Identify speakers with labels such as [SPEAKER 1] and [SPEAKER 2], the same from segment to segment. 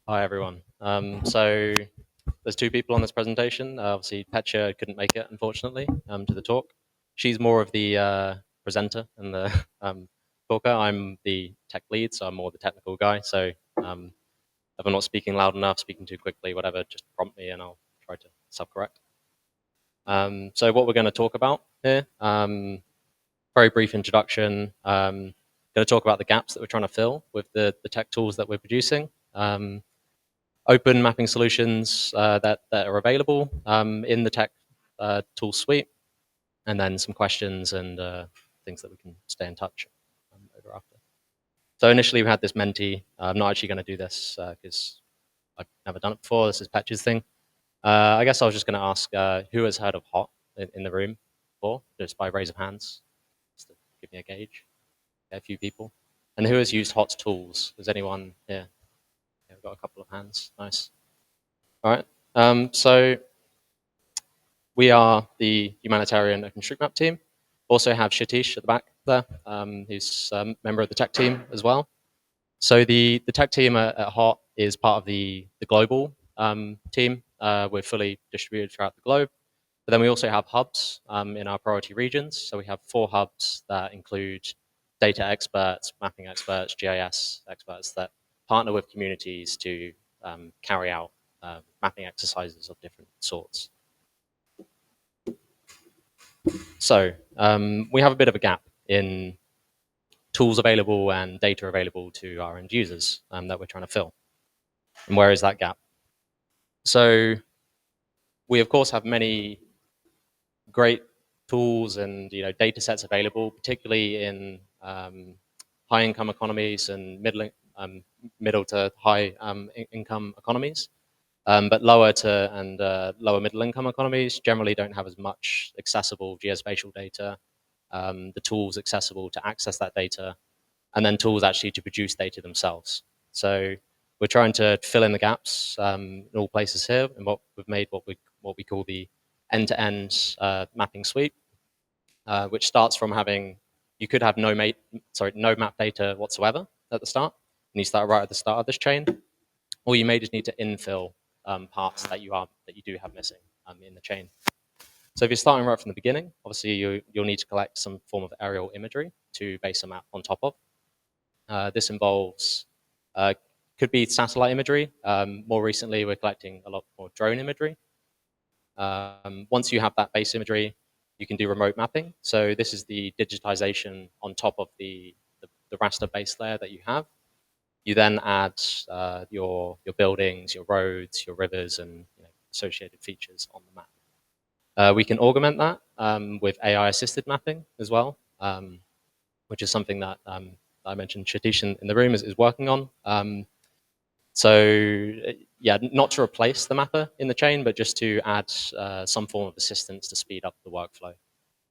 [SPEAKER 1] Hi, everyone. So there's two people on this presentation. Obviously, Petya couldn't make it, unfortunately, to the talk. She's more of the presenter and the talker. I'm the tech lead, so I'm more the technical guy. So um, if I'm not speaking loud enough, speaking too quickly, whatever, just prompt me and I'll try to self-correct. So what we're going to talk about here, very brief introduction. Going to talk about the gaps that we're trying to fill with the tech tools that we're producing. Open mapping solutions that are available in the tech tool suite, and then some questions and things that we can stay in touch over after. So initially we had this Menti. I'm not actually going to do this because I've never done it before. This is Petya's thing. I guess I was just going to ask who has heard of Hot in the room before, just by raise of hands, just to give me a gauge. Yeah, a few people. And who has used Hot's tools? Is anyone here? Yeah, we've got a couple of hands. Nice. All right. So we are the Humanitarian OpenStreetMap Team. Also have Shatish at the back there, who's a member of the tech team as well. So the tech team at HOT is part of the global team. We're fully distributed throughout the globe. But then we also have hubs in our priority regions. So we have 4 hubs that include data experts, mapping experts, GIS experts that partner with communities to carry out mapping exercises of different sorts. So we have a bit of a gap in tools available and data available to our end users that we're trying to fill. And where is that gap? So we of course have many great tools and data sets available, particularly in high income economies and middle to high income economies. But lower to and lower middle income economies generally don't have as much accessible geospatial data, the tools accessible to access that data, and then tools actually to produce data themselves. So we're trying to fill in the gaps in all places here, and what we've made what we call the end-to-end mapping suite, which starts from having you could have no map data whatsoever at the start, and you start right at the start of this chain, or you may just need to infill parts that you do have missing in the chain. So if you're starting right from the beginning, obviously you'll need to collect some form of aerial imagery to base a map on top of. This involves could be satellite imagery. More recently, we're collecting a lot more drone imagery. Once you have that base imagery, you can do remote mapping. So this is the digitization on top of the raster base layer that you have. You then add your buildings, your roads, your rivers, and associated features on the map. We can augment that with AI-assisted mapping as well, which is something that I mentioned Shatish in the room is working on. So yeah, not to replace the mapper in the chain, but just to add some form of assistance to speed up the workflow.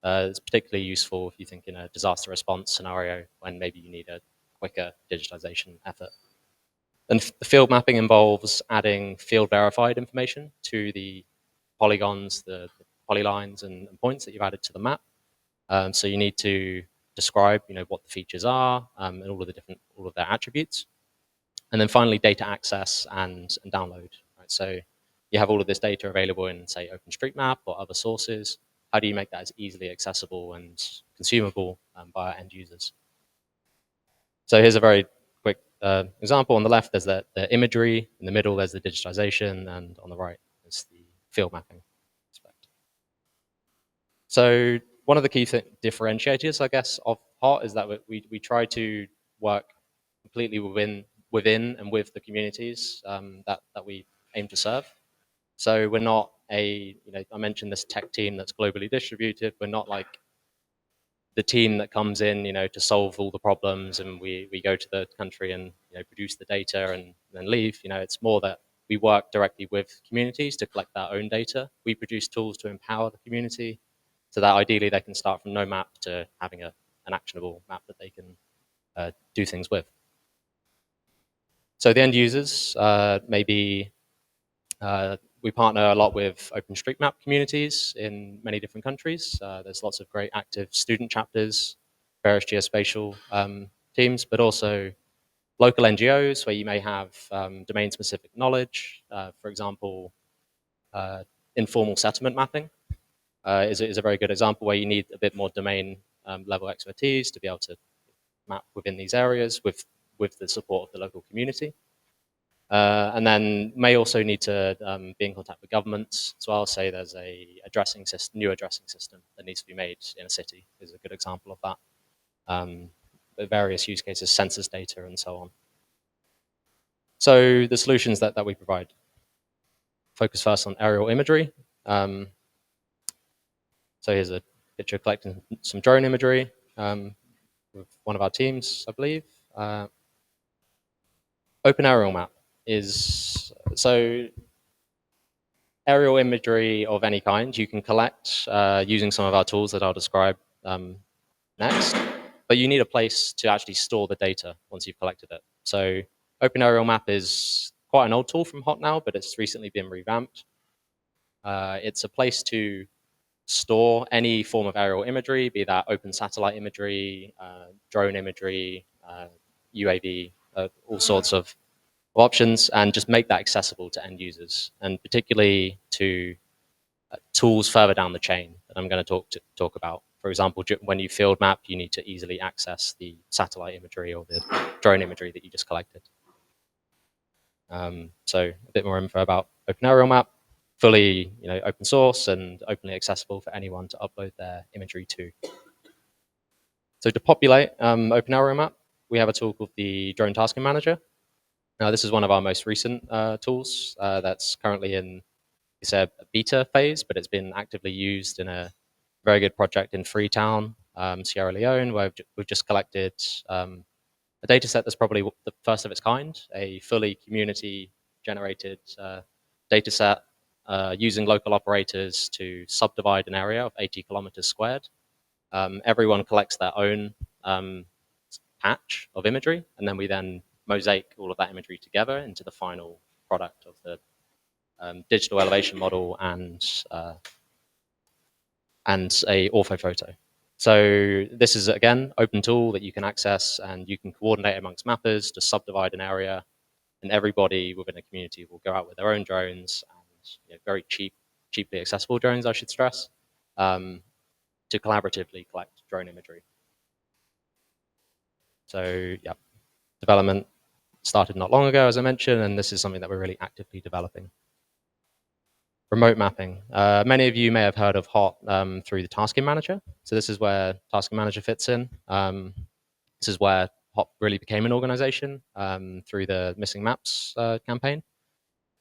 [SPEAKER 1] It's particularly useful if you think in a disaster response scenario when maybe you need a quicker digitization effort. And the field mapping involves adding field verified information to the polygons, the polylines and points that you've added to the map. So you need to describe, what the features are and all of their attributes. And then finally, data access and download. Right? So you have all of this data available in, say, OpenStreetMap or other sources. How do you make that as easily accessible and consumable by our end users? So here's a very quick example. On the left, there's the imagery. In the middle, there's the digitization. And on the right, is the field mapping aspect. So one of the key differentiators, I guess, of HOT is that we try to work completely within and with the communities that we aim to serve. So we're not I mentioned this tech team that's globally distributed. We're not like the team that comes in, to solve all the problems, and we go to the country and produce the data and then leave. It's more that we work directly with communities to collect their own data. We produce tools to empower the community, so that ideally they can start from no map to having an actionable map that they can do things with. So the end users, maybe we partner a lot with OpenStreetMap communities in many different countries. There's lots of great active student chapters, various geospatial teams, but also local NGOs where you may have domain-specific knowledge. For example, informal settlement mapping is a very good example where you need a bit more domain level expertise to be able to map within these areas with the support of the local community. And then may also need to be in contact with governments as well. Say there's a new addressing system that needs to be made in a city is a good example of that. Various use cases, census data, and so on. So the solutions that we provide focus first on aerial imagery. So here's a picture collecting some drone imagery with one of our teams, I believe. Open Aerial Map is so aerial imagery of any kind you can collect using some of our tools that I'll describe next, but you need a place to actually store the data once you've collected it. So Open Aerial Map is quite an old tool from Hot now, but it's recently been revamped. It's a place to store any form of aerial imagery, be that open satellite imagery, drone imagery, UAV, all sorts of options, and just make that accessible to end users, and particularly to tools further down the chain that I'm going to talk about. For example, when you field map, you need to easily access the satellite imagery or the drone imagery that you just collected. So a bit more info about Open Aerial Map, fully open source and openly accessible for anyone to upload their imagery to. So to populate Open Aerial Map, we have a tool called the Drone Tasking Manager. Now this is one of our most recent tools that's currently in a beta phase, but it's been actively used in a very good project in Freetown, Sierra Leone, where we've just collected a data set that's probably the first of its kind, a fully community-generated data set using local operators to subdivide an area of 80 kilometers squared. Everyone collects their own patch of imagery, and then we then mosaic all of that imagery together into the final product of the digital elevation model and a orthophoto. So this is, again, open tool that you can access, and you can coordinate amongst mappers to subdivide an area, and everybody within a community will go out with their own drones, and very cheaply accessible drones, I should stress, to collaboratively collect drone imagery. So yeah, development started not long ago, as I mentioned, and this is something that we're really actively developing. Remote mapping. Many of you may have heard of HOT through the Tasking Manager. So this is where Tasking Manager fits in. This is where HOT really became an organization through the Missing Maps campaign.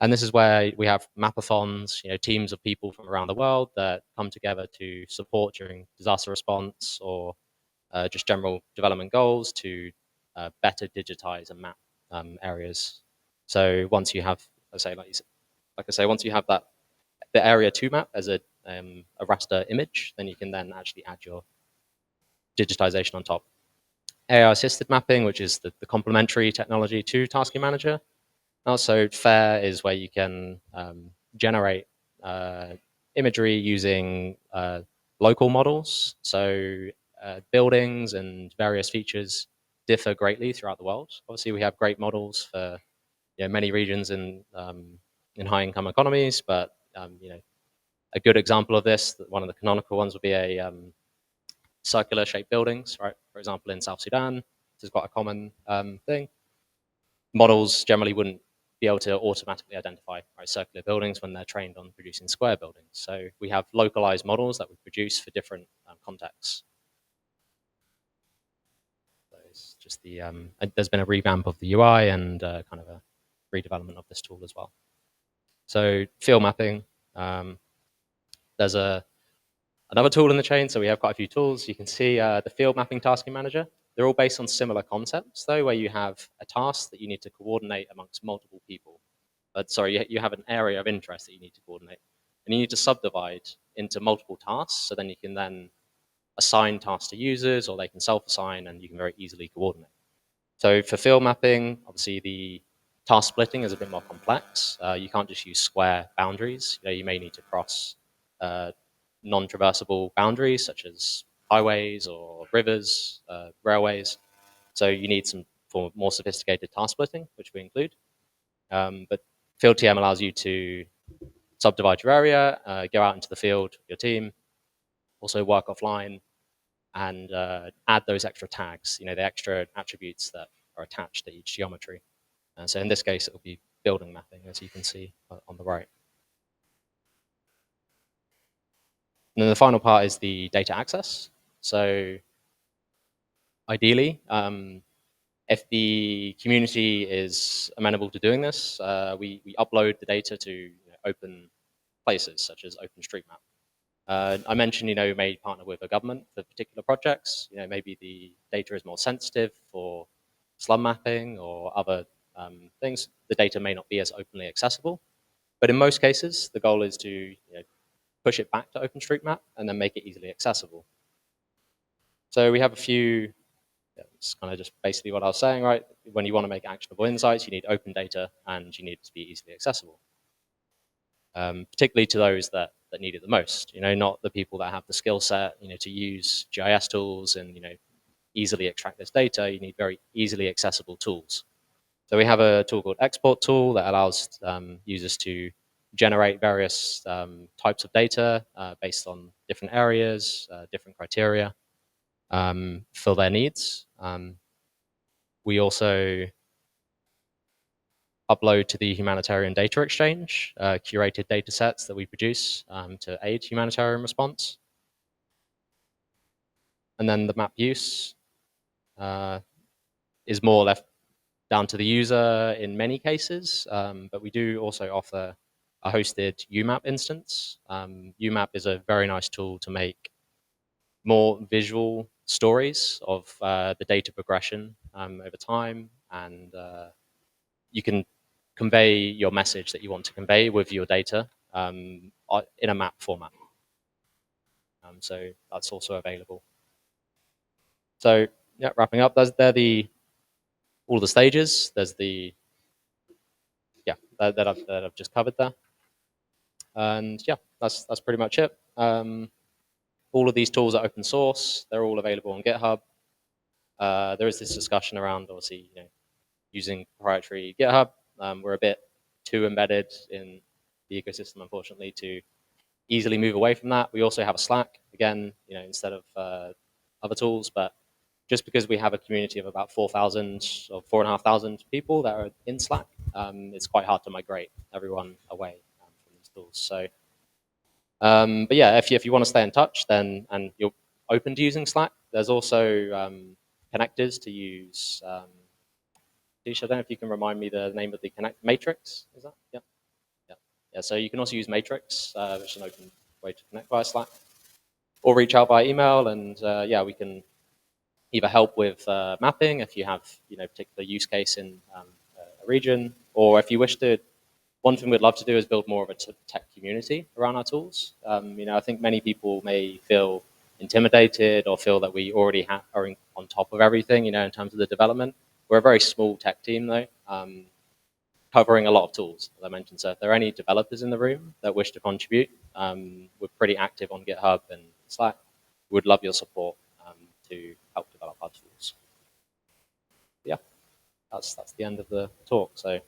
[SPEAKER 1] And this is where we have mapathons, teams of people from around the world that come together to support during disaster response or just general development goals to better digitize and map areas. So once you have, like I say, once you have the area to map as a raster image, then you can then actually add your digitization on top. AI-assisted mapping, which is the complementary technology to Tasking Manager. Also, FAIR is where you can generate imagery using local models. So buildings and various features differ greatly throughout the world. Obviously, we have great models for many regions in high-income economies, but a good example of this, one of the canonical ones would be a circular-shaped buildings, right? For example, in South Sudan, this is quite a common thing. Models generally wouldn't be able to automatically identify circular buildings when they're trained on producing square buildings. So we have localized models that we produce for different contexts. So it's just there's been a revamp of the UI and kind of a redevelopment of this tool as well. So field mapping. There's another tool in the chain, so we have quite a few tools. You can see the field mapping tasking manager. They're all based on similar concepts, though, where you have a task that you need to coordinate amongst multiple people. But sorry, you have an area of interest that you need to coordinate. And you need to subdivide into multiple tasks, so then you can then assign tasks to users, or they can self-assign, and you can very easily coordinate. So for field mapping, obviously the task splitting is a bit more complex. You can't just use square boundaries. You may need to cross non-traversable boundaries such as highways or rivers, railways. So you need some for more sophisticated task splitting, which we include. But field TM allows you to subdivide your area, go out into the field, your team, also work offline, and add those extra tags, the extra attributes that are attached to each geometry. So in this case, it will be building mapping, as you can see on the right. And then the final part is the data access. So ideally, if the community is amenable to doing this, we upload the data to open places such as OpenStreetMap. I mentioned, we may partner with a government for particular projects. Maybe the data is more sensitive for slum mapping or other things. The data may not be as openly accessible. But in most cases, the goal is to push it back to OpenStreetMap and then make it easily accessible. So we have a few, it's kind of just basically what I was saying, right? When you want to make actionable insights, you need open data and you need it to be easily accessible. Particularly to those that need it the most, not the people that have the skill set, to use GIS tools and, easily extract this data. You need very easily accessible tools. So we have a tool called Export Tool that allows users to generate various types of data based on different areas, different criteria for their needs. We also upload to the Humanitarian Data Exchange curated data sets that we produce to aid humanitarian response. And then the map use is more left down to the user in many cases, but we do also offer a hosted UMAP instance. UMAP is a very nice tool to make more visual stories of the data progression over time, and you can convey your message that you want to convey with your data in a map format. So that's also available. So yeah, wrapping up, they're all the stages. There's the that I've just covered there, and yeah, that's pretty much it. All of these tools are open source. They're all available on GitHub. There is this discussion around obviously using proprietary GitHub. We're a bit too embedded in the ecosystem, unfortunately, to easily move away from that. We also have a Slack, again, instead of other tools, but just because we have a community of about 4,000 or 4,500 people that are in Slack, it's quite hard to migrate everyone away from these tools. So, but yeah, if you want to stay in touch, then and you're open to using Slack, there's also connectors to use. Tisha, I don't know if you can remind me the name of the connect matrix. Is that? Yeah. Yeah, so you can also use Matrix, which is an open way to connect via Slack, or reach out by email, and yeah, we can either help with mapping if you have particular use case in a region, or if you wish to. One thing we'd love to do is build more of a tech community around our tools. I think many people may feel intimidated or feel that we already are on top of everything, in terms of the development. We're a very small tech team, though. Covering a lot of tools, as I mentioned. So if there are any developers in the room that wish to contribute, we're pretty active on GitHub and Slack. We'd love your support to help develop our tools. Yeah, that's the end of the talk. So